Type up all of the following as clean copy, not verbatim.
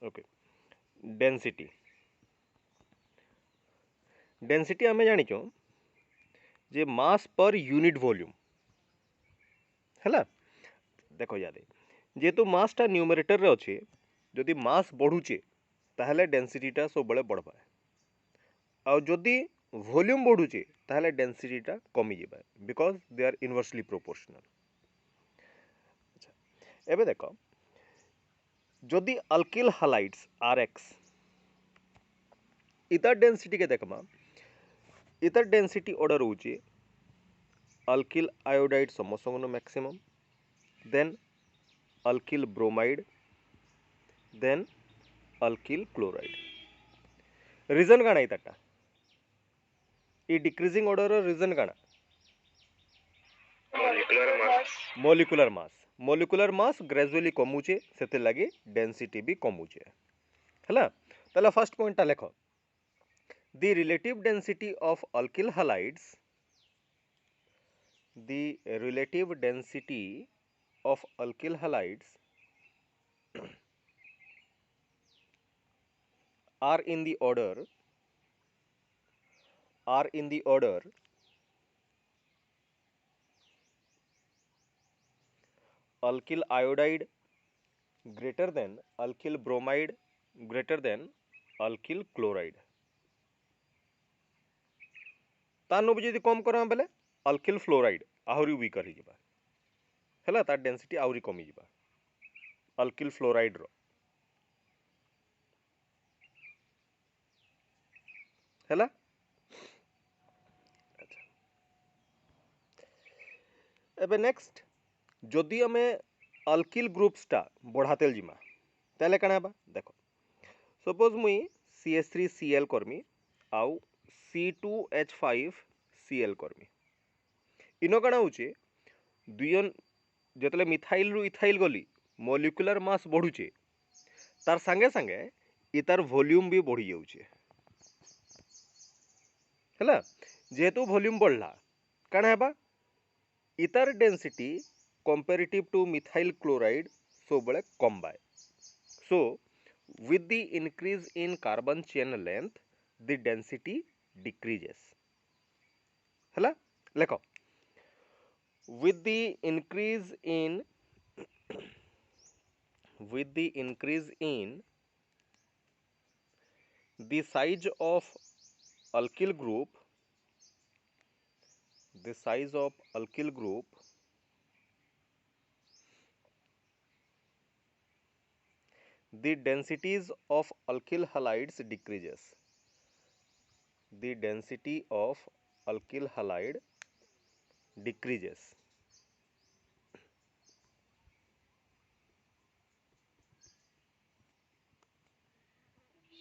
Okay density density आम जानिचु जे मास per unit volume है देख याद जेहेतु मासटा न्यूमरेटर रे अच्छे जदि मास बढ़ुचे ताहले डेंसिटीटा सब बड़े बढ़ पाए आउ जदि वॉल्यूम बढ़ुचे ताहले डेंसिटीटा कमी जाए because they are inversely proportional. एबे देख जदि अल्किल हालाइड्स आर एक्स इतर डेंसिटी के देखमा इतर डेंसिटी ऑर्डर होचे अल्किल आयोडाइड समसंगनो maximum then alkyl bromide then alkyl chloride reason काना इतटा ई डिक्रीजिंग ऑर्डर रीजन काना मोलिकुलर मास ग्रेजुअली कमुचे सेते लागि डेंसिटी भी कमुचे हला तला फर्स्ट पॉइंट ता लेखो the relative density of alkyl halides are in the order alkyl iodide greater than alkyl bromide greater than alkyl chloride तानु जदि कम करा बेले अल्किल फ्लोराइड आहुरी वीकर हिजिबा हैला तार डेंसिटी आहुरी कमी जिबा अल्किल फ्लोराइड रो हैला। एबे नेक्स्ट जदि आमे अल्किल ग्रुप्सटा बढ़ातेल जिमा ताले काना बा देखो सपोज मुई CH3Cl करमी आउ C2H5Cl करमी इनो काना होचे दुयन जेतले मिथाइल रु इथाइल गली मॉलिक्यूलर मास बढ़ुचे तार संगे संगे इतार वॉल्यूम भी बढ़ी जाउचे हैला जेहेतु वॉल्यूम बढ़ला काना हेबा इतार density comparative to methyl chloride सब बड़े कम बाय so with the increase in carbon chain length the density decreases हैला लेखो with the increase in the size of alkyl group the densities of alkyl halides decreases the density of alkyl halide decreases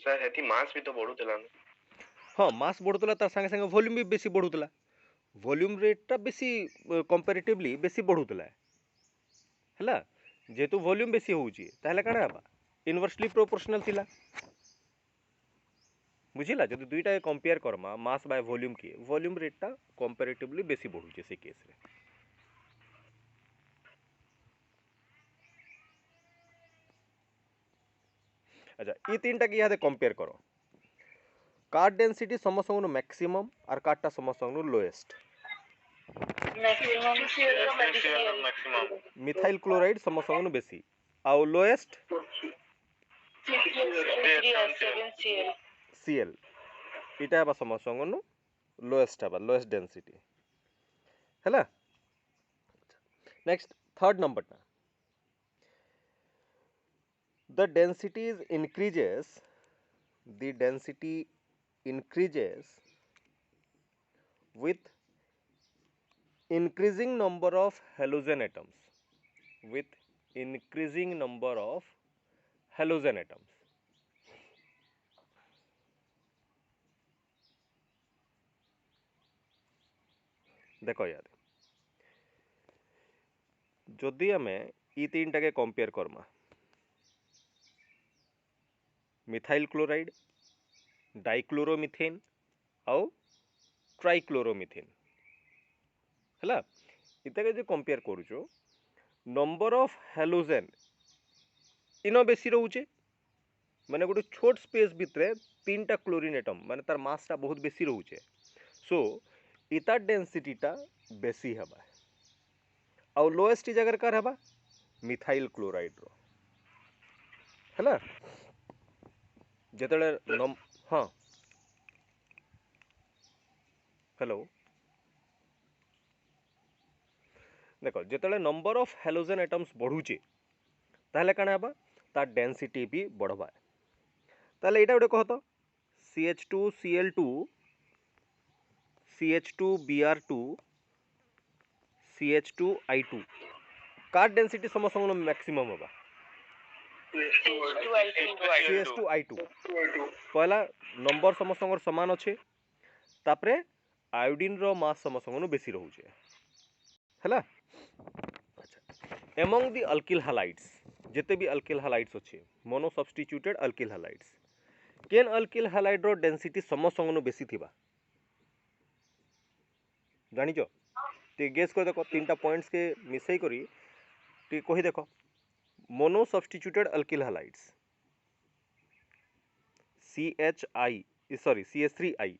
sir हेती mass भी तो बढ़ुतला हाँ मास बढ़ुतला तार संगे संगे volume भी बेसी बढ़ुतला वॉल्यूम रेटटा बेसी कंपैरेटिवली बेसी बढ़ुतला हैला जेतु वॉल्यूम बेसी होउची ताहले काना हबा इनवर्सली प्रोपोर्शनल थिला बुझिला जदि दुईटा compare Karma mass by volume के वॉल्यूम रेटटा कंपैरेटिवली बेसी बढ़ुची से केस रे अच्छा ई तीनटा के यादे कंपेयर करो कार्ड डेंसिटी समसंगनो मैक्सिमम और कार्डटा समसंगनो लोएस्ट मिथाइल क्लोराइड समसंगनो बेसी आउ लोएस्ट Cl इटा बा समसंगनो लोएस्ट हबा लोएस्ट डेंसिटी हैला। नेक्स्ट थर्ड नंबर टा the density increases with increasing number of halogen atoms देखो यार जदि आमे ई तीनटा के compare Karma methyl chloride dichloromethane आउ ट्राइक्लोरोमिथेन हैला इता के जो कंपेयर करूचो नंबर ऑफ हेलोजेन इनो बेसी रहउचे माने गोटे छोट स्पेस भितर तीन टा क्लोरीन एटम माने तार मासटा बहुत बेसी रोचे सो इतार डेंसिटीटा बेसी हेबा आउ लोएस्ट जगह कार हेबा मिथाइल क्लोराइड रो हैला जेतले नम हाँ हेलो देखो जेतले नंबर ऑफ हेलोजन एटम्स बढ़ुचे ताहले काना हेबा तार डेंसिटी भी बढ़बा ताहले एटा गोटे कह तो CH2Cl2 CH2Br2 CH2I2 car density समस्त मैक्सिमम होगा CH2I2 पहला नंबर समस्त समान अच्छे तापरे आयोडीन रो मास समस्त बेसी रोचे हैला अच्छा एमंग द अल्किल हैलाइड्स जेते भी अल्किल हैलाइड्स अच्छे मोनो सब्स्टिट्यूटेड अल्किल हैलाइड्स केन अल्किल हैलाइड रो डेंसिटी समस्त बेसी थिबा जानिचो ते गेस कर देखो तीन टा पॉइंट्स के मिसई करी टी कहि देखो mono substituted alkyl halides CH3I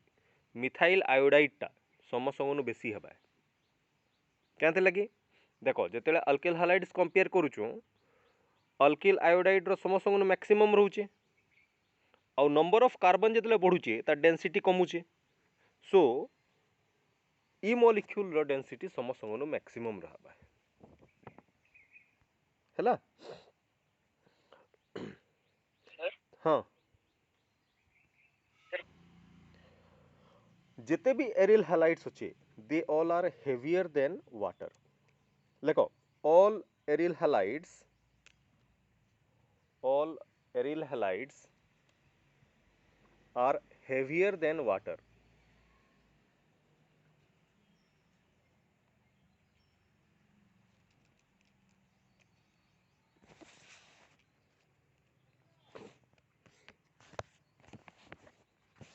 methyl iodide टा समस्त बेसी हेबा क्या लगी देखो जिते अल्किल हैलाइड्स कंपेयर करूँ अल्किल आयोडाइड रो समस्त मैक्सिमम रोचे आउ नंबर ऑफ कार्बन जिते बढ़ुचे तार डेंसिटी कमुचे सो ई मॉलिक्यूल रो डेंसिटी समस्त मैक्सिमम रहबा हैला हाँ जिते भी एरिल हैलाइड्स अच्छे they all are heavier than water देखो all aryl halides are heavier than water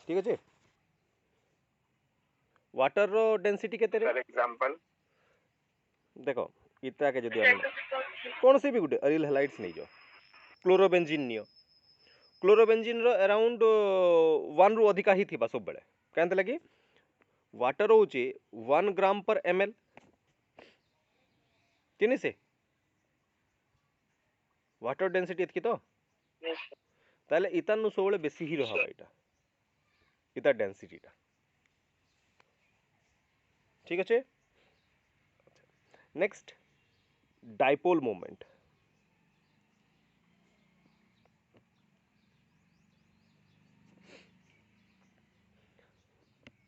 ठीक है वाटर रो डेंसिटी केते रे फॉर एग्जांपल देखो इता के जदी कौन सी भी गुटे एरिल हैलाइड्स नहीं जो क्लोरोबेंजीन नियो क्लोरोबेंजीन रो अराउंड 1 रु अधिका ही थिबा सब बेले कांते लगी वाटर होचे 1 ग्राम पर ml तिनी से वाटर डेंसिटी एतकी तो ताले इतान सबले बेसी ही रहबा एटा इता डेंसिटीटा ठीक अच्छे नेक्स्ट डाइपोल मोमेंट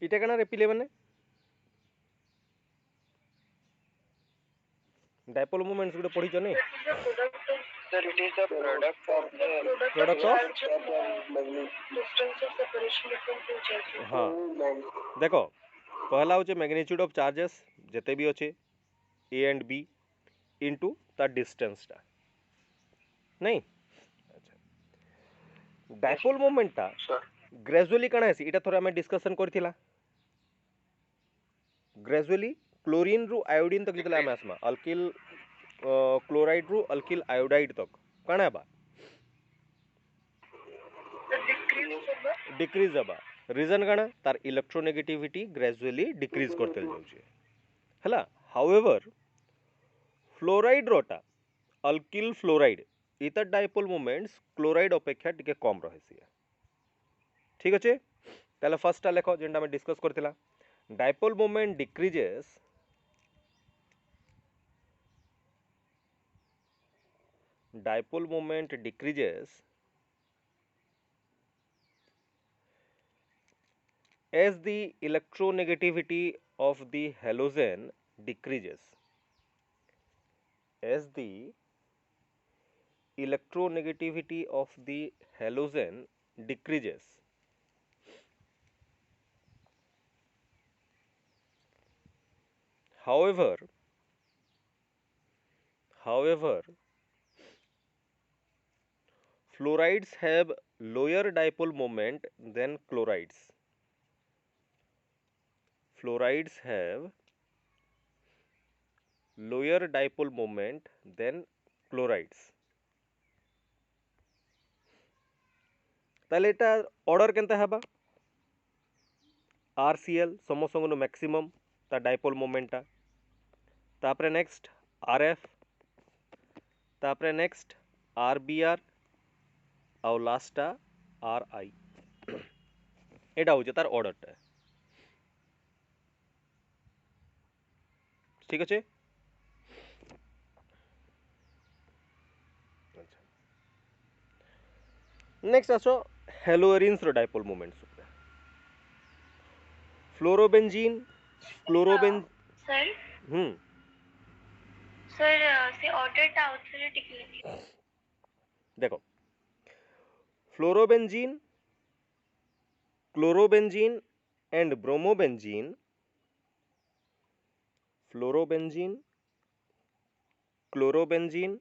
इटा कना रे पिले बने डाइपोल मोमेंट्स गुटे पढ़ी नहीं Sir, it is the product of the product of distance of separation between two charges. हाँ देखो पहला होचे मैग्नीट्यूड ऑफ चार्जेस जते भी होचे ए एंड बी इनटू ता डिस्टेंस टा नहीं अच्छा डाइपोल मोमेंट टा ग्रेजुअली कना है इटा थोड़ा हमें डिस्कशन करथिला ग्रेजुअली क्लोरीन रु आयोडीन तक जितला हमें आसमा अल्किल क्लोराइड रु अल्किल आयोडाइड तक कना बा डिक्रीज हबा रीजन कना तार इलेक्ट्रोनेगेटिविटी ग्रेजुअली डिक्रीज करते जाउछे हला हाउएवर फ्लोराइड रोटा अल्किल फ्लोराइड इतर डाइपोल मोमेंट्स क्लोराइड अपेक्षा टिके कम रहे ठीक अच्छे ताले फर्स्ट लेख जेंटा में डिस्कस करथिला dipole moment decreases as the electronegativity of the halogen decreases as the electronegativity of the halogen decreases however fluorides have lower dipole moment than chlorides fluorides have lower dipole moment than chlorides ताले एटा order केनता हेबा RCl समोसंगनो maximum ता dipole momenta तापरे next RF तापरे next RBR आउ लास्टा RI एटा होचे तार ऑर्डरटा ठीक अच्छे नेक्स्ट आसो हेलोएरिन्स रो डाइपोल मोमेंट्स फ्लोरोबेंजीन क्लोरोबेन सर सर से ऑर्डर टा आउथरे टिकले देखो fluorobenzene chlorobenzene and bromobenzene fluorobenzene chlorobenzene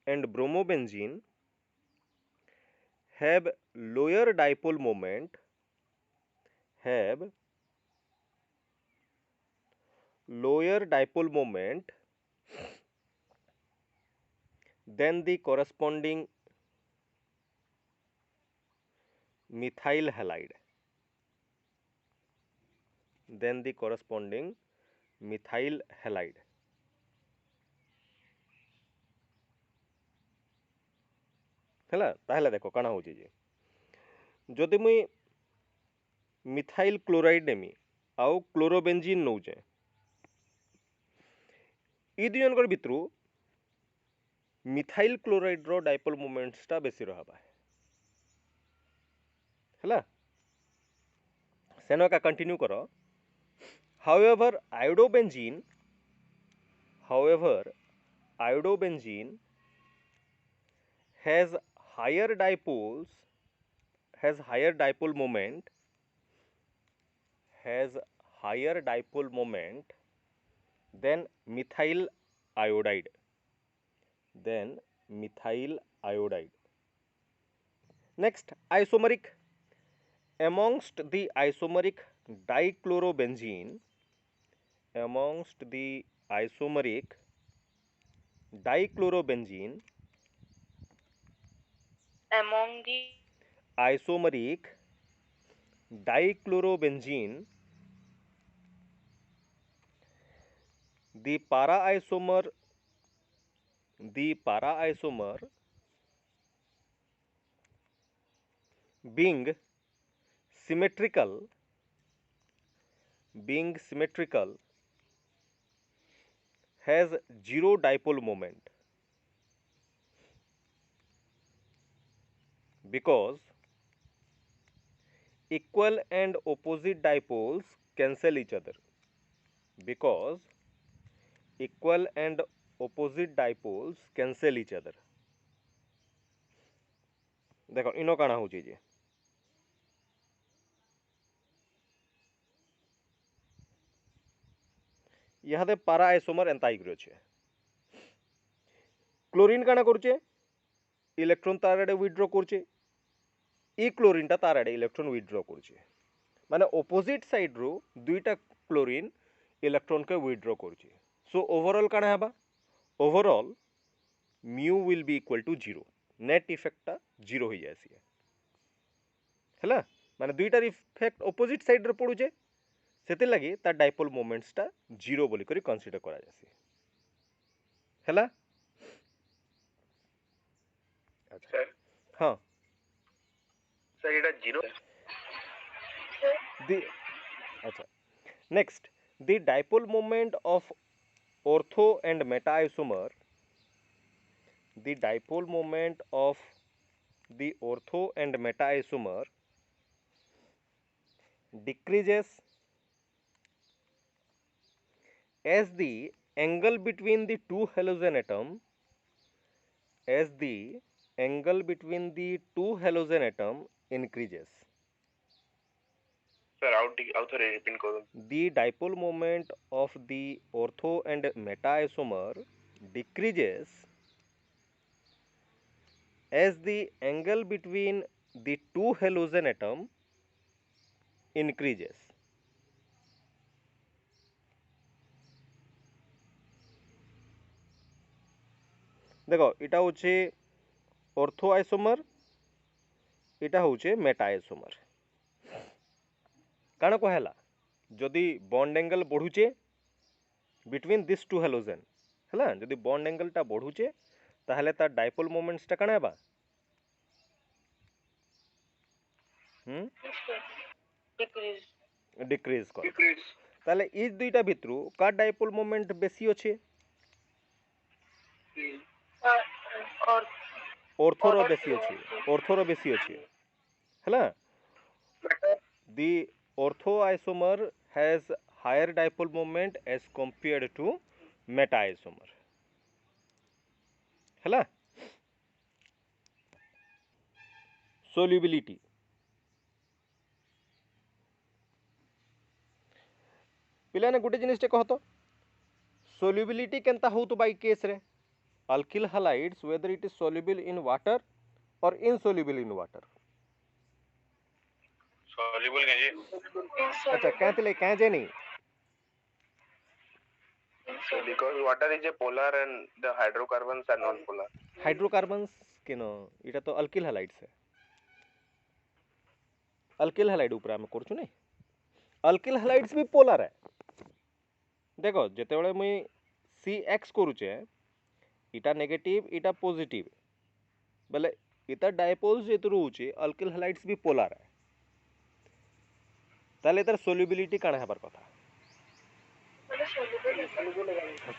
and bromobenzene have lower dipole moment than the corresponding methyl halide ହେଲା ତାହେଲେ ଦେଖ କାଣା ହଉଛି ଯେ ଯଦି ମୁଇଁ ମିଥାଇଲ କ୍ଲୋରାଇଡ ନେମି ଆଉ କ୍ଲୋରୋବେଞ୍ଜିନ୍ ନଉଛେ ଇ ଦୁଇ ଜଣଙ୍କର ଭିତରୁ मिथाइल क्लोराइड रो डाइपोल मोमेंट्स टा बेसी रहबा हैला सेनो का कंटिन्यू करो however iodobenzene has higher dipole moment than methyl iodide next isomeric amongst the isomeric dichlorobenzene the para isomer being symmetrical has zero dipole moment because equal and opposite dipoles cancel each other देखो इनो काना होची जे यहाँ पारा isomer एंता आइग्रो छे chlorine काना करछे electron तार आड़े विथड्रॉ करछे ई क्लोरीन टा तार आड़े इलेक्ट्रॉन विथड्रॉ करछे माने ऑपोजिट साइड रो दुईटा क्लोरीन इलेक्ट्रॉन के विथड्रॉ करछे सो ओवरऑल काना हेबा overall mu will be equal to 0 net effect टा 0 हो जायसी हैला माने दुईटार इफेक्ट ऑपोजिट साइड रे पडुचे सेते लागि ता डाइपोल मोमेंट्स टा 0 बोली करी कंसीडर करा जासी हैला सर हां सर एटा 0 the अच्छा next the dipole moment of ortho and meta isomer decreases as the angle between the two halogen atom increases. Sir out थोड़े रिपीट करो The dipole moment of the ortho and meta isomer decreases as the angle between the two halogen atom increases. देखो इटा होचे ortho isomer इटा होचे मेटाइसोमर काण कहला जदि बॉन्ड एंगल बढ़ुचे बिटवीन दिस टू हेलोजेन है जदि बॉन्ड एंगल टा बढ़ुचे ताहले तार डाइपोल मोमेंट्स टा काण हेबा Decrease. डिक्रीज कर डिक्रीज ताहले ई दुईटा भितरु का डाइपोल मोमेंट बेसी अच्छे और ऑर्थोरो बेसी अच्छे ऑर्थोरो बेसी अच्छे है the ortho isomer has higher dipole moment as compared to meta isomer है solubility पिलाने गोटे जिनिस कह तो solubility केनता हो तो बाई केस रे alkyl halides whether it is soluble in water or insoluble in water soluble है जी अच्छा कहते कह जे नहीं so because water is a polar and the hydrocarbons are non-polar hydrocarbons केन इटा तो अल्किल हालाइड्स है अल्किल हालाइड ऊपर आम करछु नहीं अल्किल हालाइड्स भी पोलार है देखो जेतेबेले मुई CX करूचे इटा नेगेटिव इटा पॉजिटिव बेले इता डायपोल्स जेतु रहउचे अल्किल हालाइड्स भी पोलार है ताले इतार सोल्युबिलिटी काण हेबार कथा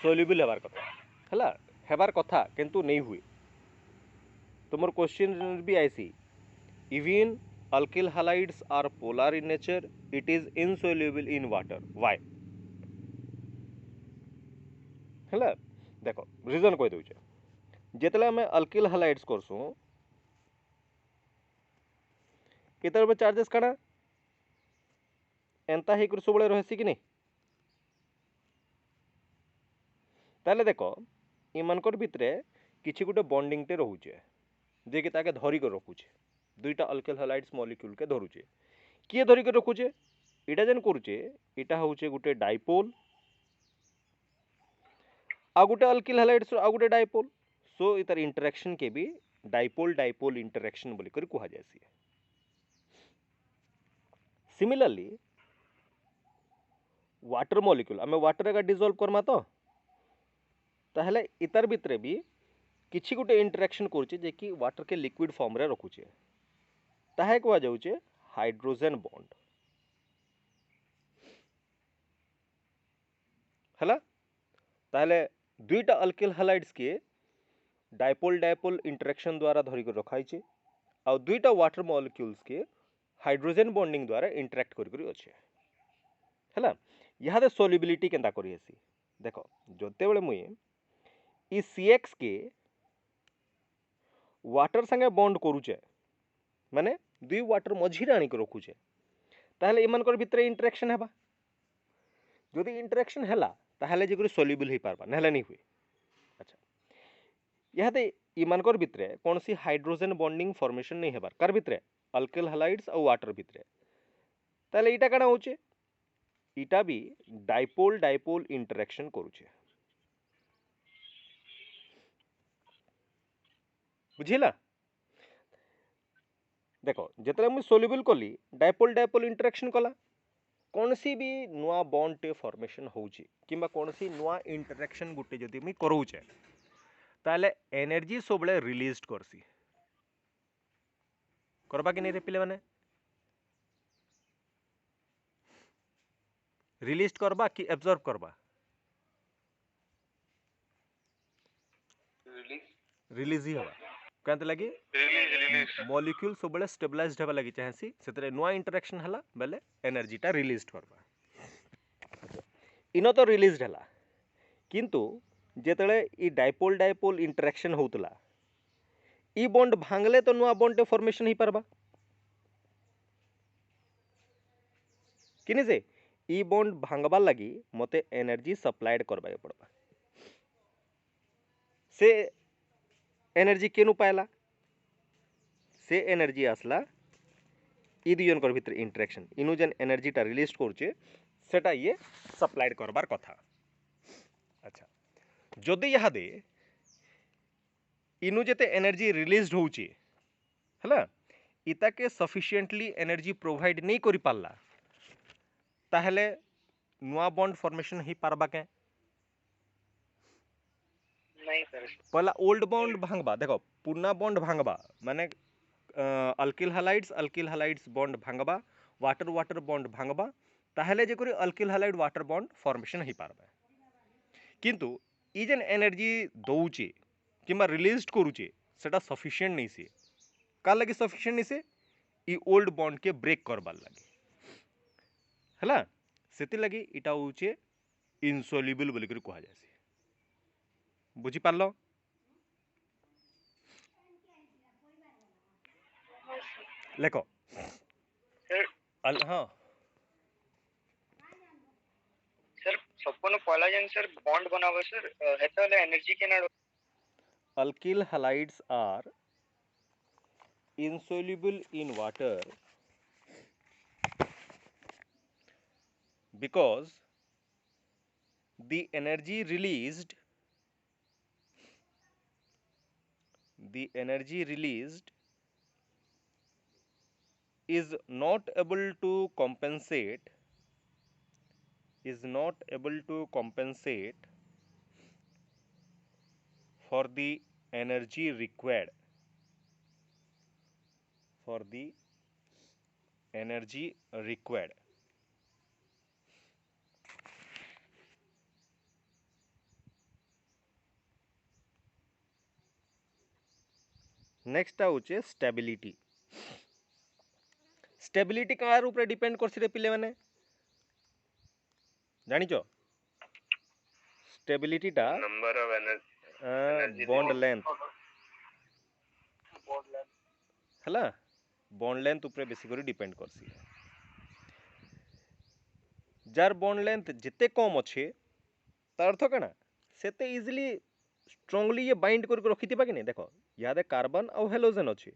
सोल्युबल हेबार कथा हला हेबार कथा किंतु नहीं हुए तुमर क्वेश्चन भी आईसी even alkyl halides are polar in nature it is insoluble in water why हला देखो रीजन कोइ दउचे जेतले हमें अल्किल हालाइड्स करसु इतर पे चार्जेस काना एंता ही कर सबले रहसी कि नहीं ताले देखो इमानकर भितरे किछि गुटे बॉन्डिंग टे रहउचे जे कि ताके धरि कर रखुचे दुईटा अल्किल हालाइड्स मॉलिक्यूल के धरुचे किए धरि कर रखुचे इटा जेन करूचे इटा होचे गुटे डाइपोल आ गुटे अल्किल हालाइड्स आ गुटे डाइपोल सो इतर इंटरेक्शन के भी डाइपोल डाइपोल इंटरेक्शन बोली कर कुहा जायसी सिमिलरली वाटर मॉलिक्यूल आमे वाटर का डिसॉल्व करमा तो ताहले इतर भितरे भी किछि गुटे इंटरेक्शन करूचे जे कि वाटर के लिक्विड फॉर्म रे रखुचे ताहे कुहा जाउचे हाइड्रोजन बॉन्ड हला ताहले दुईटा अल्किल हालाइड्स के डाइपोल डाइपोल इंटरेक्शन द्वारा धरि कर रखाइचे आ दुईटा वाटर मॉलिक्यूल्स के हाइड्रोजन बॉन्डिंग द्वारा इंटरेक्ट करि अच्छे हला यहाँ सोल्युबिलिटी केंता करी आसी देखो जोते बेले मुई ई CX के वाटर संगे बॉन्ड करूचे माने दुई वाटर मझिरे आनी के रखुचे ताहले इमानकर भितरे इंटरेक्शन हेबा जदि इंटरेक्शन हैला ताहले जे सोल्युबल हो पारबा नहले नहीं हुए अच्छा यहाँ इमानकर भितरे कौन सी हाइड्रोजन बॉन्डिंग फॉर्मेशन नहीं हेबार कार भितरे अल्किल हालाइड्स और वाटर भितरे ताहले इटा काना होचे इटा भी डाइपोल डाइपोल इंटरेक्शन करूचे बुझिला देखो जेतरे मुई सोल्युबल कली डाइपोल डाइपोल इंटरेक्शन कला कौन सी भी नुआ बॉन्ड टे फॉर्मेशन होउची किंबा कौन सी नुआ इंटरेक्शन गुटे जदि मुई करूचे ताले एनर्जी सबले रिलीज करसी करबा कि नहीं रे पिले माने रिलीज करबा कि एब्जॉर्ब करबा रिलीज ही हवा कहते लगी मॉलिक्यूल सबले स्टेबलाइज्ड हेबा लगी चाहेसी सेतरे नुआ इंटरेक्शन हला बेले एनर्जी टा रिलीज करबा इनो तो रिलीज हला किंतु जेतले ई डाइपोल डाइपोल इंटरेक्शन होतला ई बॉन्ड भांगले तो नुआ बॉन्ड फॉर्मेशन ही परबा किने से ई बॉन्ड भांगबा लगी मते एनर्जी सप्लाइड करबा पड़बा से एनर्जी केनु पायला से एनर्जी आसला ई दुई जनकर भितर इंटरेक्शन इनु जेन एनर्जी टा रिलीज करछे सेटा ये सप्लाइड करबार कथा अच्छा जदि यहाँ दे इनु जेते एनर्जी रिलीज होउची हला इता के सफिशिएंटली एनर्जी प्रोवाइड नहीं करि पारला ताहले नुआ बॉन्ड फॉर्मेशन ही पारबा के नहीं सर। पहला ओल्ड बॉन्ड भांगबा देखो पुना बॉन्ड भांगबा माने अल्किल हालाइड्स बॉन्ड भांगबा वाटर वाटर बॉन्ड भांगबा ताहले जे करी alkyl halide water bond formation ही पारबा किंतु ई जेन एनर्जी दौचे किंबा रिलीज करूचे सेटा सफिशिएंट नहीं से का लगे सफिशिएंट नहीं से ई ओल्ड बॉन्ड के ब्रेक करबार लगे हला सेति लगी इटा होचे इनसोल्युबल बोली कहा जाए बुझी पारलो लेको सर हाँ सर सबको पहला जन सर बॉन्ड बनावे सर हेता वाला एनर्जी के ना alkyl halides are insoluble in water because the energy released is not able to compensate for the energy required next आउचे स्टेबिलिटी स्टेबिलिटी कार ऊपर डिपेंड करछि रे पिले माने जानिचो स्टेबिलिटी टा number of energy bond length हला बॉन्ड लेंथ ऊपर बेसी करी डिपेंड करछि जार बॉन्ड लेंथ जिते कम अच्छे तार अर्थ कना सेते इजिली स्ट्रांगली ये बाइंड करके रखिथिबा कि नहीं देखो यादे कार्बन और हेलोजन अच्छे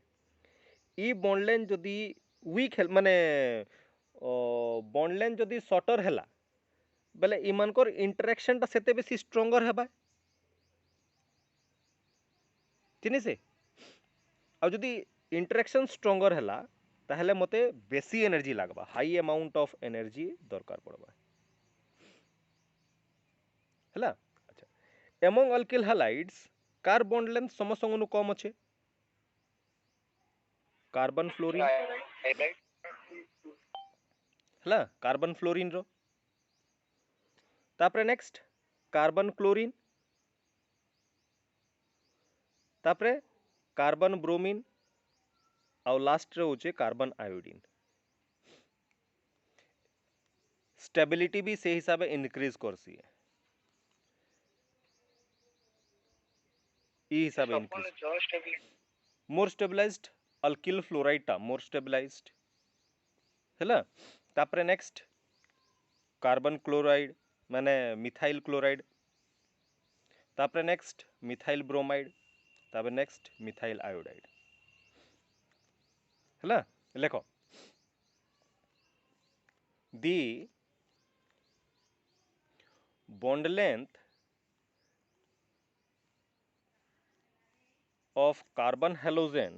ई बॉन्ड लेंथ जदि वीक माने बॉन्ड लेंथ जदि शॉर्टर हैला बेले इमानकर इंटरेक्शन टा सेते बेसी स्ट्रांगर हेबा चिनी से आ जदि इंटरेक्शन स्ट्रांगर हैला ताहले मते बेसी एनर्जी लागबा हाई अमाउंट ऑफ एनर्जी दरकार पड़बा हैला अच्छा एमंग अल्किल हालाइड्स कार बॉन्ड लेंथ समसंगनु कम अच्छे कार्बन फ्लोरीन हैला कार्बन फ्लोरीन रो तापरे नेक्स्ट कार्बन क्लोरीन तापरे कार्बन ब्रोमीन और लास्ट रे होचे कार्बन आयोडीन स्टेबिलिटी भी से हिसाब से इंक्रीज करसी है ई हिसाब से increase more stabilized alkyl fluoride टा मोर स्टेबलाइज्ड हैला तापरे नेक्स्ट कार्बन क्लोराइड माने मिथाइल क्लोराइड तापरे नेक्स्ट मिथाइल ब्रोमाइड तापरे नेक्स्ट मिथाइल आयोडाइड हैला लेखो दी bond length of carbon halogen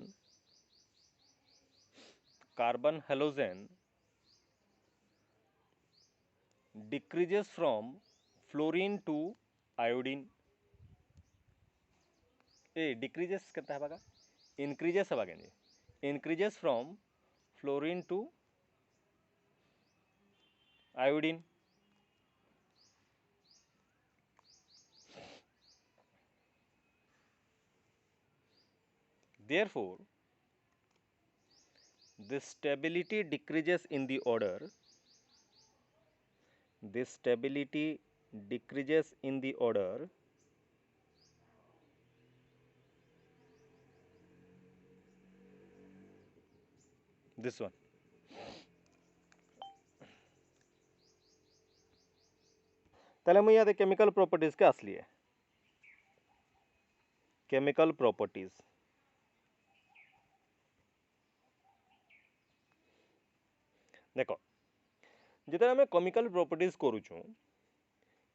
decreases from fluorine to iodine decreases कितना है बागा increases है बागा नहीं increases from fluorine to iodine therefore the stability decreases in the order this one ताले मैं याद केमिकल प्रॉपर्टीज के असली है केमिकल प्रॉपर्टीज देखो जितने आम केमिकल प्रॉपर्टीज करूँ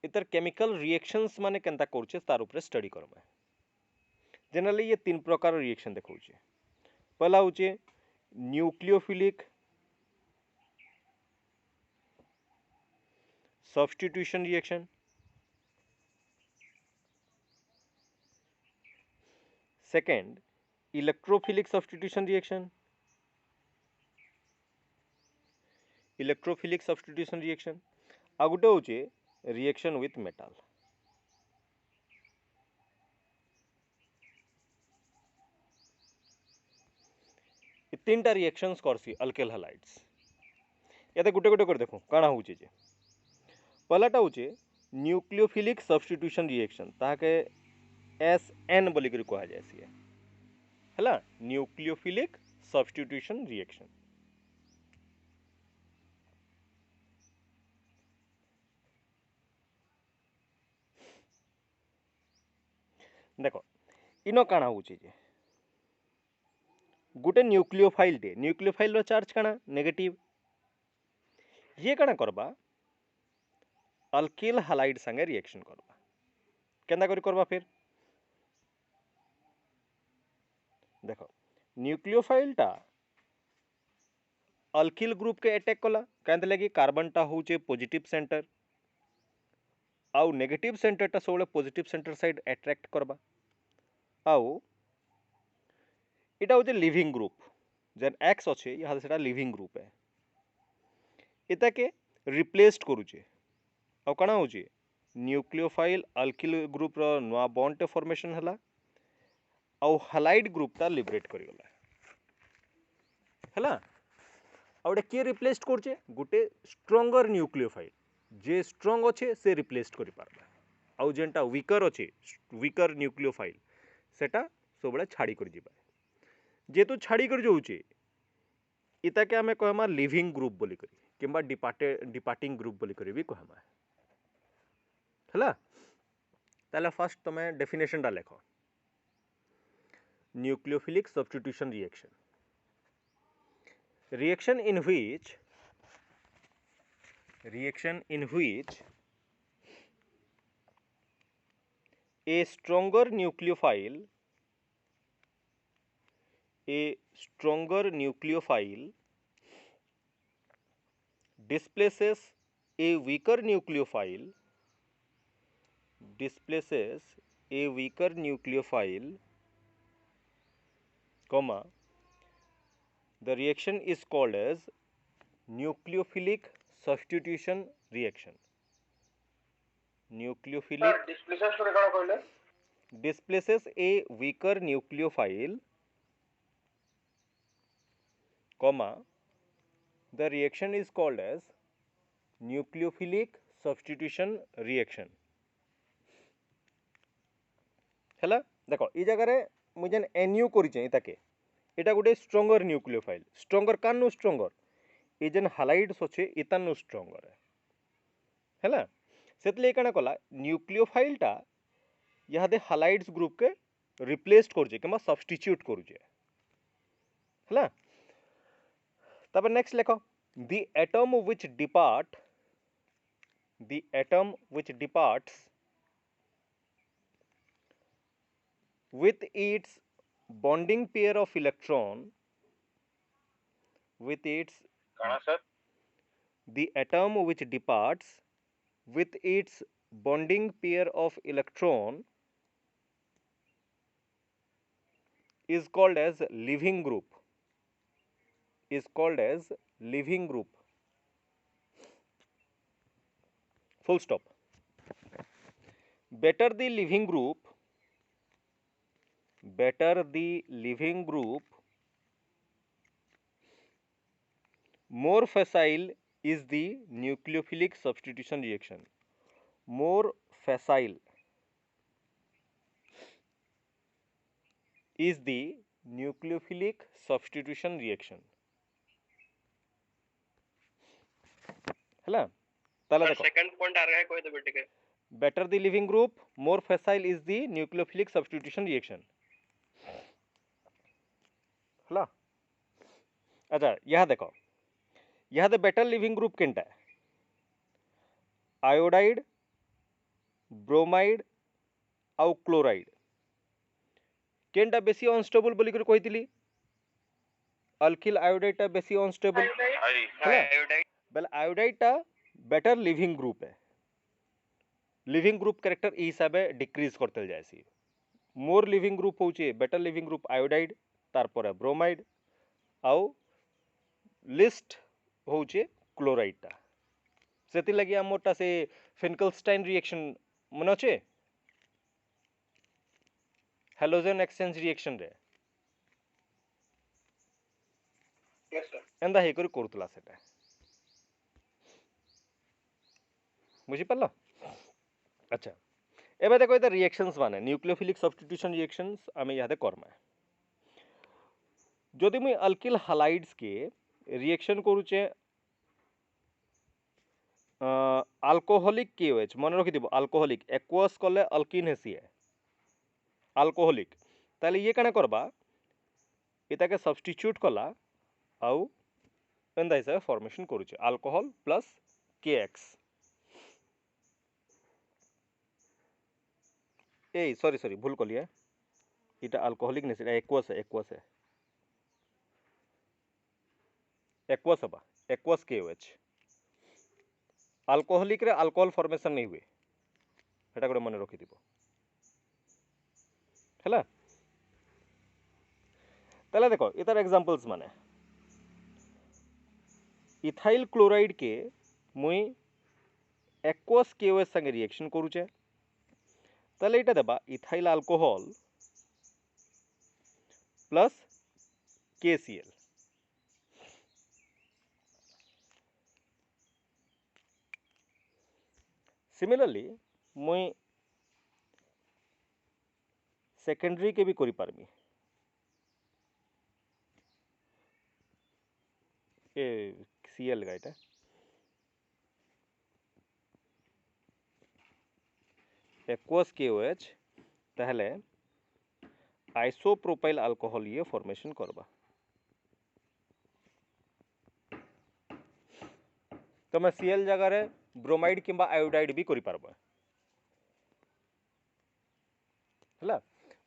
इतर केमिकल रिएक्शंस माने केंता करूचे तार ऊपर स्टडी करमा जनरली ये तीन प्रकार रिएक्शन देखौचे पहला होचे nucleophilic substitution reaction. Second, electrophilic substitution reaction. Electrophilic substitution reaction. आ गोटे होचे reaction with metal. ये तीनटा रिएक्शंस करसी अल्केल हैलाइड्स. याते गोटे गोटे कर देखो काना होचे जे. पहलाटा होचे न्यूक्लियोफिलिक सब्स्टिट्यूशन रिएक्शन ताके SN बोली करी कहा जाय सी हैला न्यूक्लियोफिलिक सब्स्टिट्यूशन रिएक्शन. देखो इनो काना होचे जे गोटे न्यूक्लियोफाइल टे न्यूक्लियोफाइल रो चार्ज काना नेगेटिव. ये काना करबा अल्किल हैलाइड संगे रिएक्शन करबा. केंदा करी करबा फिर देखो न्यूक्लियोफाइल टा अल्किल ग्रुप के अटैक कला कहते लगी कार्बन टा होचे पॉजिटिव सेंटर आउ नेगेटिव सेंटर टा सोले पॉजिटिव सेंटर साइड अट्रैक्ट करबा. आउ इटा होचे लिविंग ग्रुप जेन एक्स अच्छे यहाँ से लिविंग ग्रुप है इता के रिप्लेस्ड करूचे. आउ काना होचे न्यूक्लियोफाइल अल्किल ग्रुप रो नवा बॉन्ड टे फॉर्मेशन हला आउ हैलाइड ग्रुप ता लिबरेट करी गला हला. आउ के रिप्लेस्ड करचे गोटे स्ट्रॉन्गर न्यूक्लियोफाइल जे स्ट्रॉन्ग अच्छे से रिप्लेस्ड करि पारबा. आउ जेनटा वीकर अच्छे वीकर न्यूक्लियोफाइल सेटा सबले छाड़ी कर जिबा. जेतु छाड़ी कर जाउचे इता के हमें कहमा लिविंग ग्रुप बोली करी किंबा डिपार्टिंग ग्रुप बोली करी भी कहमा हला. ताले फर्स्ट तमे डेफिनेशन टा लेखो nucleophilic substitution reaction. Reaction in which a stronger nucleophile displaces a weaker nucleophile comma the reaction is called as nucleophilic substitution reaction. Nucleophilic displaces तो कौन कहले displaces a weaker nucleophile comma the reaction is called as nucleophilic substitution reaction. हैला देखो ई जगह रे मु जेन NU करिचे ताके एटा गोटे स्ट्रॉन्गर न्यूक्लियोफाइल स्ट्रॉन्गर कानु स्ट्रॉन्गर ए जेन हैलाइड्स अच्छे इतानु स्ट्रॉन्गर हैला. सेतले काना कला न्यूक्लियोफाइल टा यादे हैलाइड्स ग्रुप के रिप्लेस्ड करजे किमा सब्स्टिट्यूट करजे हैला. तब नेक्स्ट लिखो the atom which departs with its bonding pair of electron कहां sir the atom which departs with its bonding pair of electron is called as living group. Full stop. Better the living group, more facile is the nucleophilic substitution reaction. More facile is the nucleophilic substitution reaction. हैला ताला देखो second point आ रहा है कोई तो बेटे के better the living group, more facile is the nucleophilic substitution reaction. हैला अच्छा यहाँ देखो यहाँ दे बेटर लिविंग ग्रुप केनटा आयोडाइड ब्रोमाइड आउ क्लोराइड केनटा बेसी अनस्टेबल बोली कर कहितली अल्किल आयोडाइड बेसी अनस्टेबल आयोडाइड बेल आयोडाइड बेटर लिविंग ग्रुप है लिविंग ग्रुप कैरेक्टर ई हिसाब से डिक्रीज करते जाए सी मोर लिविंग ग्रुप होचे बेटर लिविंग ग्रुप आयोडाइड तारपर ब्रोमाइड आउ लिस्ट होचे क्लोराइड टा सेति लगी हमरटा से फिनकलस्टाइन रिएक्शन मन अच्छे हेलोजन एक्सचेंज रिएक्शन रे यस सर एंदा हे करी करतला सेटा बुझी पारल अच्छा एबे देखो इधर रिएक्शंस माने न्यूक्लियोफिलिक सब्स्टिट्यूशन रिएक्शंस आमे यादे करमा जदि मुई अल्किल हालाइड्स के रिएक्शन करूचे अल्कोहलिक केओएच मन रखि दिबो अल्कोहलिक एक्वस कले अल्किन हेसी अल्कोहलिक ताले ये काना करबा इताके सब्स्टिट्यूट कला आउ एंदा हिसाब फॉर्मेशन करूचे अल्कोहल प्लस केएक्स ए सॉरी सॉरी भूल कलिए इटा अल्कोहलिक नेसी एक्वस है एक्वस हबा एक्वस केओएच अल्कोहलिक रे अल्कोहल फॉर्मेशन नहीं हुए एटा गोटे मन रखि दिबो हैला ताले देखो इतार एग्जांपल्स माने इथाइल क्लोराइड के मुई एक्वस केओएच संगे रिएक्शन करूचे ताले इटा देबा ethyl alcohol plus KCl similarly मुई सेकेंडरी के भी करि पारमी ए Cl गाइटा एक्वस KOH ताहले आइसोप्रोपाइल अल्कोहल ये फॉर्मेशन करबा तो मैं Cl जगह रे ब्रोमाइड किंबा आयोडाइड भी करि पारबा हला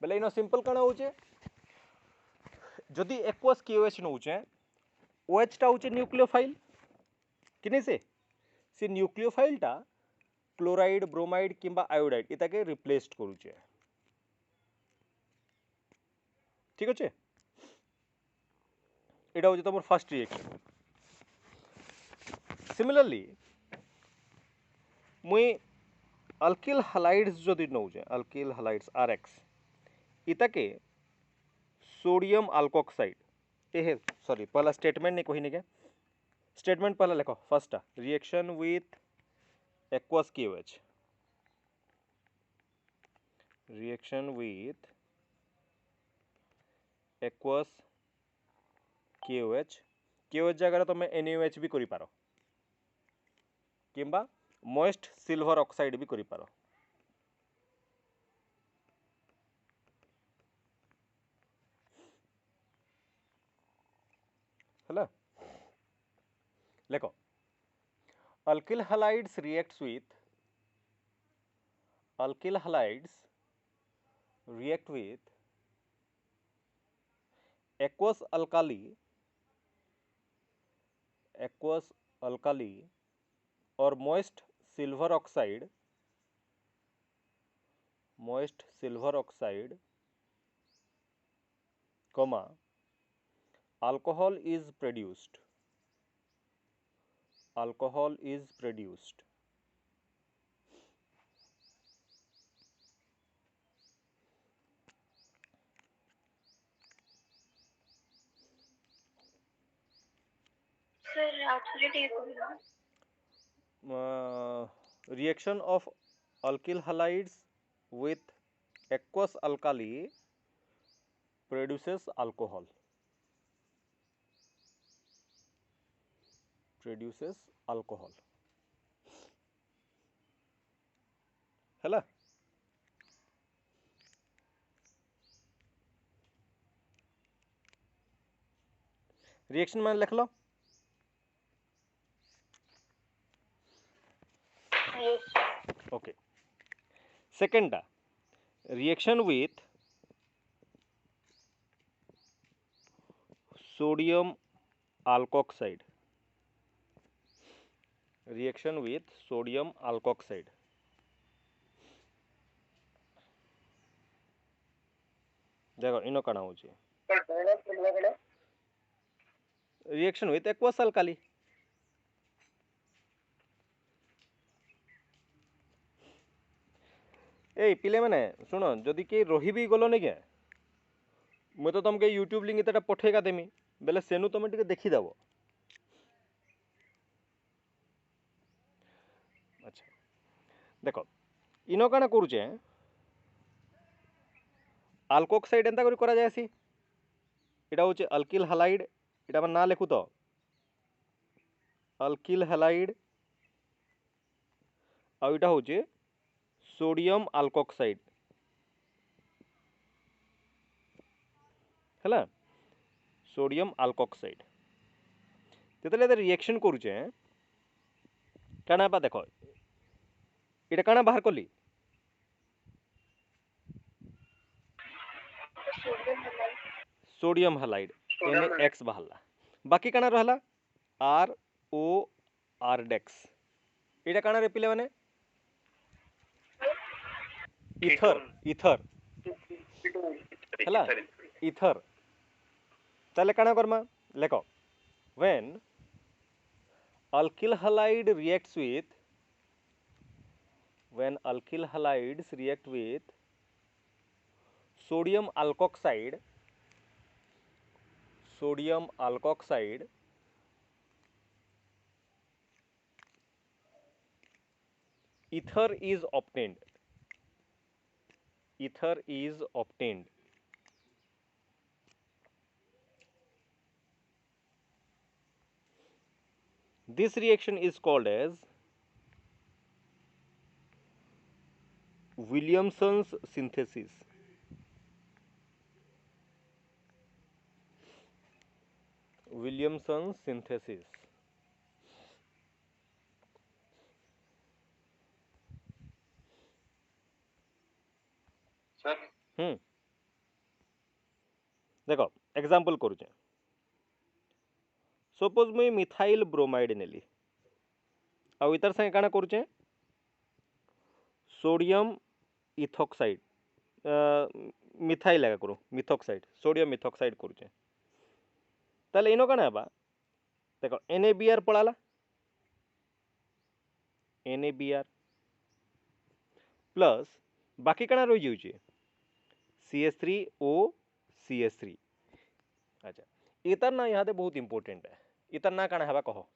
बेले इनो सिंपल कणा होचे जदि एक्वस KOH नउचे OH टा होचे न्यूक्लियोफाइल किने से न्यूक्लियोफाइल टा क्लोराइड ब्रोमाइड किंबा आयोडाइड इताके रिप्लेस्ड करूचे ठीक अच्छे एटा होचे तमर फर्स्ट रिएक्शन सिमिलरली मुई अल्किल हालाइड्स जदि नउचे अल्किल हालाइड्स RX इताके सोडियम अल्कोक्साइड ए सॉरी पहला स्टेटमेंट नहीं कही नहीं क्या स्टेटमेंट पहला लिखो first reaction with aqueous KOH reaction with aqueous KOH जगह तो मैं NaOH भी करि पारो किंबा मॉइस्ट सिल्वर ऑक्साइड भी करि पारो हला लेको alkyl हालाइड्स reacts with aqueous alkali or moist silver oxide comma alcohol is produced sir outside ये बोलना reaction of alkyl halides with aqueous alkali produces alcohol हैला रिएक्शन मान लिख लो yes okay second reaction with sodium alkoxide, reaction with sodium alkoxide. देखो इनो कण होची sir दोनों कितना कड़ा रिएक्शन विथ एक्वस अल्काली. ए पिले माने सुनो जदि के रही भी गलो नहीं क्या मुझे तो तुमके यूट्यूब लिंक इतना पठेगा देमी बेले सेनु तुम टिके देखी दब. अच्छा देख इनो काना करुचे आल्कोक्साइड एंता करी करा जायसी इटा होचे अल्किल हालाइड इटा मन ना लिखु तो अल्किल हालाइड आ इटा होचे सोडियम आल्कोक्साइड हैला सोडियम आल्कोक्साइड तेतले रिएक्शन करुचे काना बा देखो इटा काना बाहर कली सोडियम हालाइड NaX बाहरला बाकी काना रहला RO R-डेक्स इटा काना रे पिले माने इथर इथर हैला इथर ताले काना Karma लेको when alkyl halide reacts with when alkyl halides react with sodium alkoxide ether is obtained. This reaction is called as Williamson's synthesis. Sir देखो एग्जांपल करूचे सपोज मुई मिथाइल ब्रोमाइड नेली आ इतर संगे काना करूचे सोडियम इथॉक्साइड मिथाइल लगा करू मिथॉक्साइड सोडियम मिथॉक्साइड करूचे ताले इनो काना बा देखो NaBr पड़ाला NaBr प्लस बाकी काना रही जाउची CH3O CH3. अच्छा इतर ना यहाँ बहुत इंपोर्टेंट है इतर ना काना हवा कहो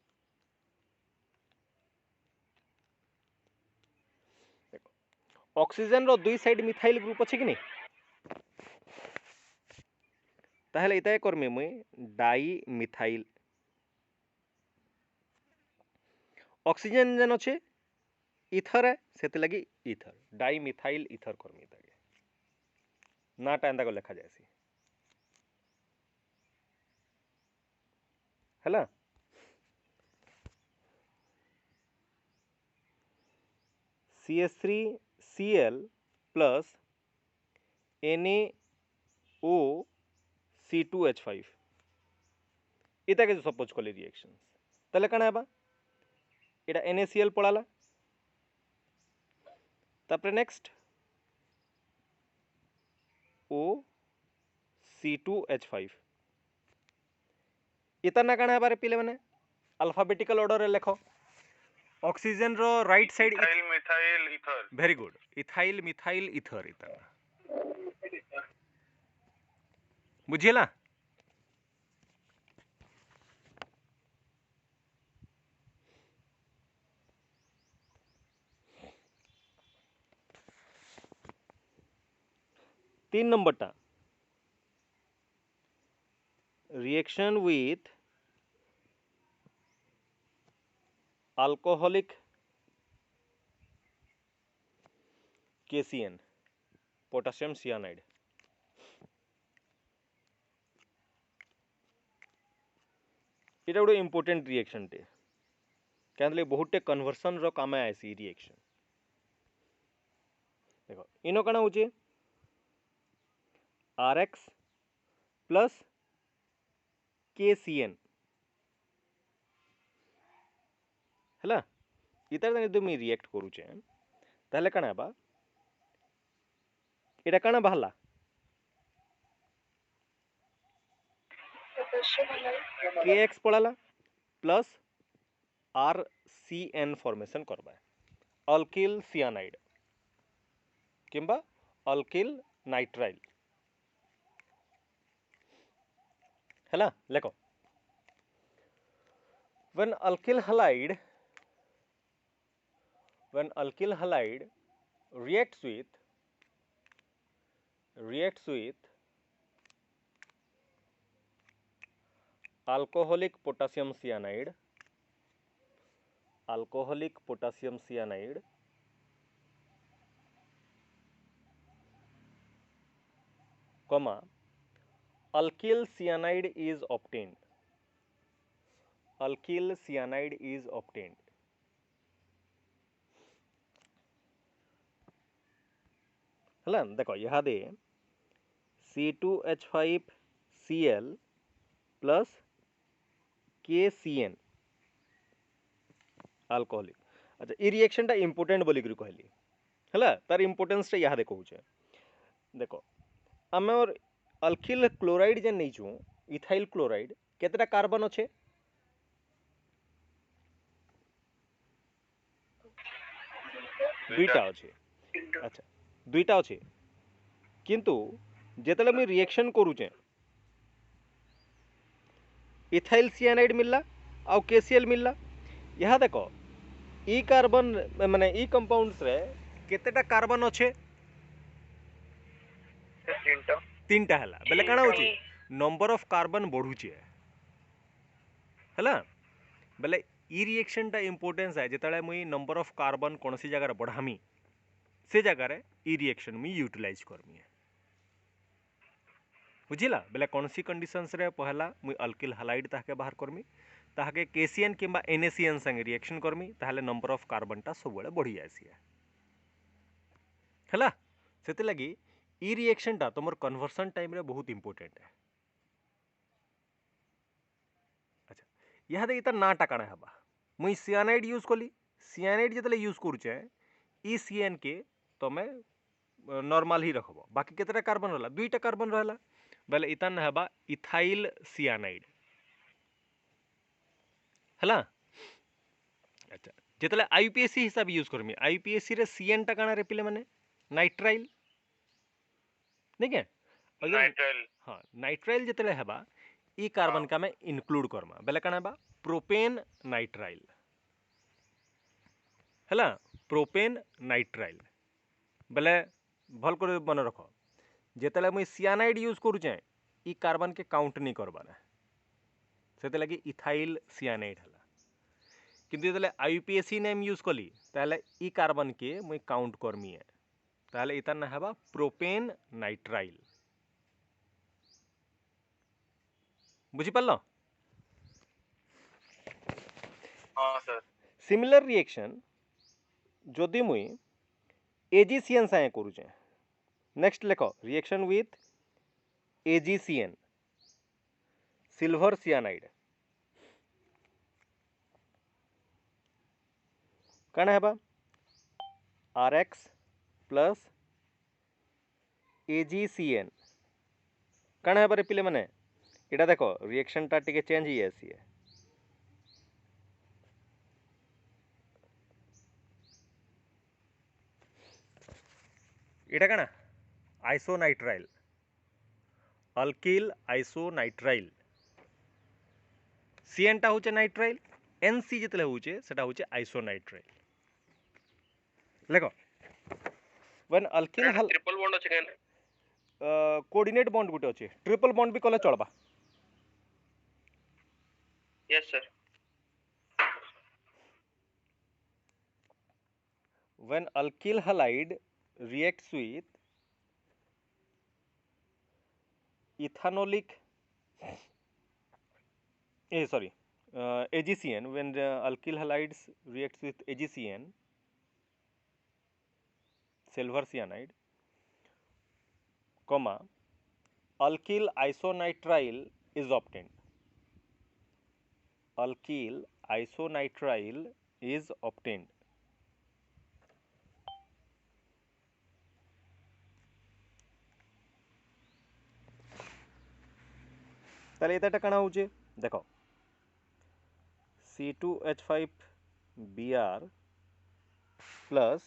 ऑक्सीजन रो दुई साइड मिथाइल ग्रुप अच्छे कि नहीं ताहले इता करमे मुई डाई मिथाइल ऑक्सीजन जन अच्छे इथर है सेते लगी इथर डाई मिथाइल इथर करमी तागे ना टाइम को लिखा जायसी हैला CH3Cl प्लस NaOC2H5 इता के सपोज कली रिएक्शन ताले काना हेबा इटा NaCl पड़ाला तापरे नेक्स्ट OC2H5 इतर ना काना हेबा रे पिले माने अल्फाबेटिकल ऑर्डर रे लिखो ऑक्सीजन रो right side methyl ether very good ethyl methyl ether इतर बुझिला तीन नंबर टा reaction with alcoholic KCN potassium cyanide इटा गोटे इंपोर्टेंट रिएक्शन टे क्या बहुत टे कन्वर्सन रो काम आसी रिएक्शन देखो इनो काना होचे RX प्लस KCN है इतार जो मुझे रिएक्ट करुचे ताहले काना हेबा एटा काना बाहला KX पड़ाला प्लस RCN फॉर्मेशन करबा अल्किल सियानाइड किंबा अल्किल नाइट्राइल है लेखो when alkyl halide reacts with alcoholic potassium cyanide comma alkyl cyanide is obtained है देखो यहाँ दे C2H5Cl प्लस KCN अल्कोहलिक अच्छा ये रिएक्शन टा इंपोर्टेंट बोली करी कहली है तार इंपोर्टेंस टा यहाँ देखो देखो आम और अल्किल क्लोराइड जे नहीं छू इथाइल क्लोराइड केतेटा कार्बन अच्छे दुईटा अच्छे अच्छा दुईटा अच्छे किंतु जेतले मुई रिएक्शन करूचे इथाइल सियानाइड मिलला आउ KCl मिलला यहाँ देखो ई कार्बन माने ई कंपाउंड्स रे केतेटा कार्बन अच्छे तीनटा हला बेले काना होची नंबर ऑफ कार्बन बढ़ुचे हला बेले ई रिएक्शन टा इंपोर्टेंस है जेतले मुई नंबर ऑफ कार्बन कोनसी जगह रे बढ़ामी से जगह रे ई रिएक्शन मुई यूटिलाइज करमी बुझिला बेले कोनसी कंडीशंस रे पहला मुई अल्किल हालाइड ताके बाहर करमी ताके KCN किंबा NaCN संगे रिएक्शन करमी ताहले नंबर ऑफ कार्बन टा सब बेले बढ़ी जायसी हला सेते लगी ई रिएक्शन टा तुमर कन्वर्सन टाइम रे बहुत इंपोर्टेंट है अच्छा यहाँ दे इता नाटा काना हबा मुई सियानाइड यूज कली सियानाइड जतले यूज करूचे ई CN के तमे नॉर्मल ही रखबो बाकी केतेटा कार्बन रहला दुईटा कार्बन रहला बेले इता न हबा इथाइल सियानाइड हला अच्छा जतले IUPAC हिसाब यूज करमी IUPAC रे CN टा काना रिपिले माने नाइट्राइल ठीक है नाइट्राइल हाँ नाइट्राइल जतले हबा ई कार्बन का मैं इंक्लूड करमा बेले काना बा प्रोपेन नाइट्राइल हला प्रोपेन नाइट्राइल बेले भल कर मन रख जेतले मुई सियानाइड यूज करूचे ई कार्बन के काउंट नहीं करबाना सेते लगी इथाइल सियानाइड हला किंतु जेतले IUPAC नेम यूज कली ताले ई कार्बन के मुई काउंट करमी है ताले इता ना हबा प्रोपेन नाइट्राइल बुझी पारल हाँ सर सिमिलर रिएक्शन जदि मुई AgCN साए करूचे नेक्स्ट लेखो reaction with AgCN silver cyanide काना हेबा RX प्लस AgCN काना हेबा रे पिले माने एटा देखो रिएक्शन टा टिके चेंज ही आसी है एटा काना आइसोनाइट्राइल अल्किल आइसोनाइट्राइल CN टा होचे नाइट्राइल NC जितले होचे सेटा होचे आइसोनाइट्राइल लेखो व्हेन अल्किल हल ट्रिपल बॉन्ड अछि केन कोऑर्डिनेट बॉन्ड गुटे अछि ट्रिपल बॉन्ड भी कले चलबा yes sir when alkyl halide reacts with ethanolic AgCN when the alkyl halides reacts with AgCN silver cyanide comma alkyl isonitrile is obtained alkyl isonitrile is obtained. তাহলে এটা কাଣା হচ্ছে দেখো C2H5Br plus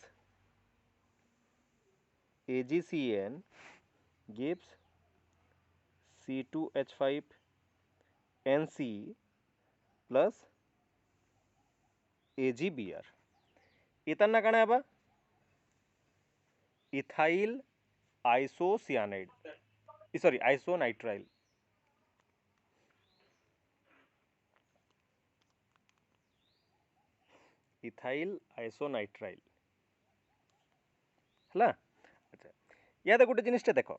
AgCN gives C2H5NC plus AgBr. इतर ना काଣା हेबा ethyl आइसोसियानाइड sorry आइसोनाइट्राइल ethyl आइसोनाइट्राइल हला अच्छा या गोटे जिनिसटा देख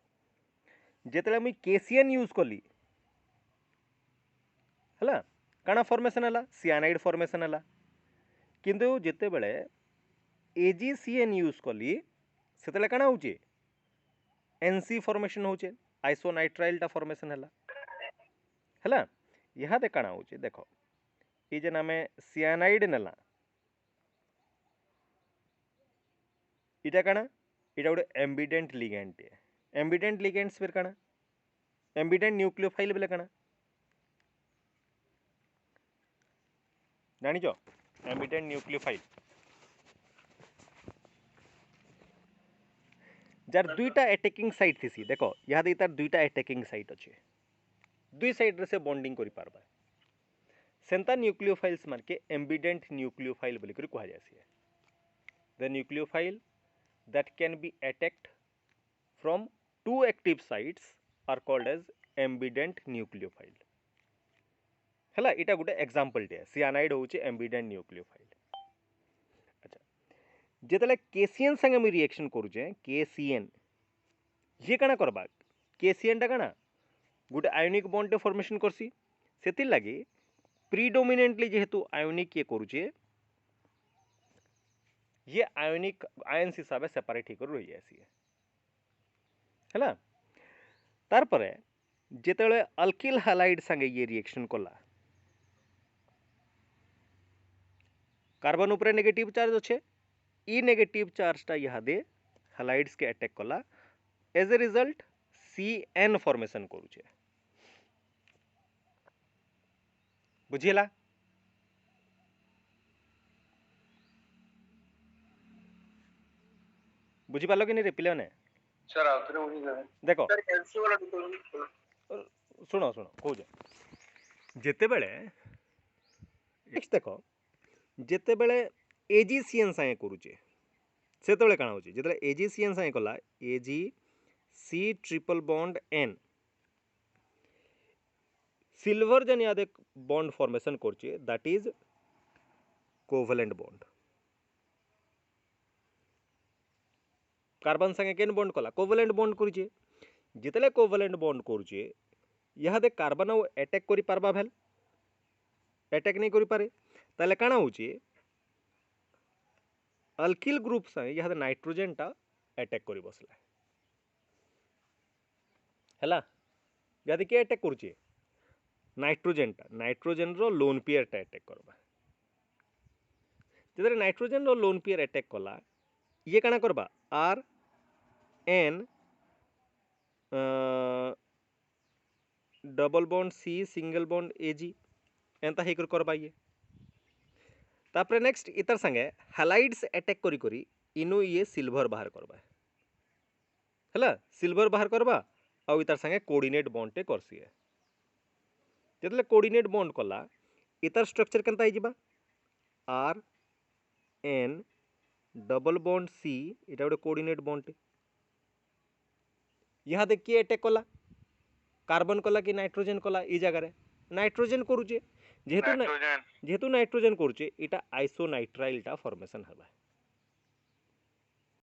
जिते मुझे केसीएन यूज कली है काना फॉर्मेशन है सियानाइड फॉर्मेशन है किंतु जिते बड़े एजीसीएन यूज कली से काना हो एनसी फॉर्मेशन हो आइसोनाइट्राइलटा फॉर्मेशन है यहाँ दे काना हो देख ये जेन आम सियानाइड नेला इटा काना इटा गोटे एम्बिडेंट लिगेंड एम्बिडेंट लिगेंड्स फिर काना एम्बिडेंट न्यूक्लियोफाइल बेले काना जानिच एम्बिडेंट न्यूक्लियोफाइल जार दुईटा अटैकिंग साइट थी देखो यहाँ तार दुईटा अटैकिंग साइट अच्छे दुई साइड रे से बॉन्डिंग करि पारबा सेंता न्यूक्लियोफाइल्स मान के एम्बिडेंट न्यूक्लियोफाइल बोली करि कहा जासी the nucleophile that can be attacked from two active sites are called as ambident nucleophile हला इटा गोटे एग्जांपल टे सियानाइड होचे एम्बिडेंट न्यूक्लियोफाइल अच्छा जेतले केसीएन संगे हम रिएक्शन करूचे केसीएन ये काना करबा केसीएन टा काना गोटे आयोनिक बॉन्ड टे फॉर्मेशन करसी सेति लागि प्रीडोमिनेंटली जेहेतु आयोनिक ये करूचे ये आयोनिक आयन्स हिसाब से सेपरेट ही कर रही जासी है तार परे जेतेले अल्किल हैलाइड संगे ये रिएक्शन कला कार्बन उपरे नेगेटिव चार्ज अच्छे ई नेगेटिव चार्जटा इहादे हैलाइड्स के अटैक कला as a result CN formation करूचे बुझिला बुझी पालो कि नहीं रे पिले ने सर आउथरे वही देखो सर एलसी वाला डिटेल सुनो सुनो कहो जेते बेले नेक्स्ट देखो जेते बेले एजीसीएन संगे करूचे सेते बेले काना होचे जेते एजीसीएन संगे कला AG C triple bond N silver जन याद बॉन्ड फॉर्मेशन करचे that is covalent bond carbon संगे केन बॉन्ड कला कोवेलेंट बॉन्ड करूचे जितले कोवेलेंट बॉन्ड करूचे यहाँ दे कार्बन आउ अटैक करि पारबा भेल अटैक नहीं करि पारे ताले काना होचे अल्किल ग्रुप संगे यहाँ दे नाइट्रोजन टा अटैक करि बसला हैला याद के अटैक करूचे नाइट्रोजन रो लोन पेयर टा अटैक करबा जितले नाइट्रोजन रो लोन पेयर अटैक कला ये काना करबा R N double bond C single bond Ag एंता ही करबा ये तापरे नेक्स्ट इतर संगे हैलाइड्स अटैक करी करी इनु ये सिल्वर बाहर करबा हैला सिल्वर बाहर करबा आ इतर संगे कोऑर्डिनेट बॉन्ड टे करसी जेतले कोऑर्डिनेट बॉन्ड कला इतर स्ट्रक्चर केनता हिजिबा R N double bond C इटा गोटे कोऑर्डिनेट बॉन्ड टे यहाँ दे किए अटैक कला कार्बन कला कि नाइट्रोजन कला ई जगह नाइट्रोजन करूचे जेहेतु नाइट्रोजन करूचे इटा आइसोनाइट्राइल टा फॉर्मेशन हबा